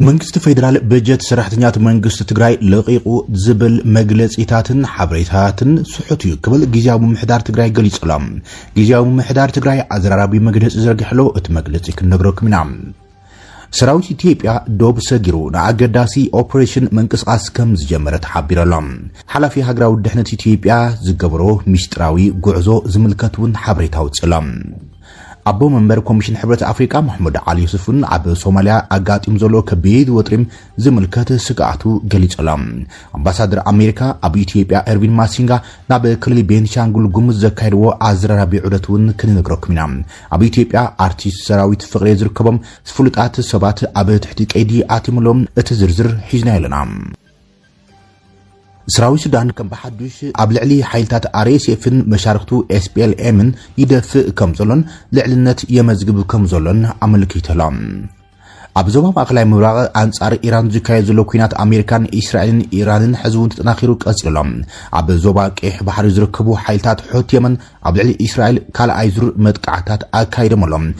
መንግስት ፌደራል በጀት ሰራሕተኛት መንግስት ትግራይ ለቂቁ ዝብል መግለጺታትን ሓበሬታትን ስሑት እዩ ክብል ጊዜያዊ ምምሕዳር ትግራይ ገሊጹሎም ጊዜያዊ ምምሕዳር ትግራይ አዘራራቢ መግለጺ ዘርጊሕሎ እቲ መግለጺ ክንነግረኩም ኢና ሰራዊት ኢትዮጵያ ዶብ ሰጊሩ ንኣገዳሲ ኦፕሬሽን መንቅስቃስ ከም ዝጀመረ ተሓቢረሎም ሓላፊ ሃገራዊ ድሕነት ኢትዮጵያ ዝገብሮ ሚስጥራዊ ጉዕዞ ዝምልከቱን ሓበሬታ ውጽሎም አቦ መንበር ኮሚሽን ሕብረት አፍሪካ መሐመድ አሊ ዩሱፍን አብ ሶማሊያ አጋጢም ዘሎ ከቢድ ወጥሪም ዝምልከት ስጋቱ ገሊጸሎም አምባሳደር አሜሪካ አብ ኢትዮጵያ ኤርቪን ማሲንጋ ናብ ክልል ቤንሻንጉል ጉሙዝ ዘካይድዎ አዝራራቢ ዑደቱን ክንነግረኩም ኢና አብ ኢትዮጵያ አርቲስት ሰራዊት ፍቅሬ ዝርከቦም ፍሉጣት ሰባት አብ ትሕቲ ቀይዲ አቲምሎም እቲ ዝርዝር ሒዝና ይለና سراوي سودان كم بحدوش أبلعلي حيلتات RSFن مشاركتو SPLMن يدفع كمزولن لعلنت يمزقب كمزولن عملكي تلام أبزوما مأخلاي مبراغ أنصار إيران زكاية زلو كوينات أمريكان إسرائيل إيرانن حزون تناخيرو كأسلام أبزوما كيح بحر زركبو حيلتات حوت يمن أبلعلي إسرائيل كال أيزر مدقعتات أكايد ملام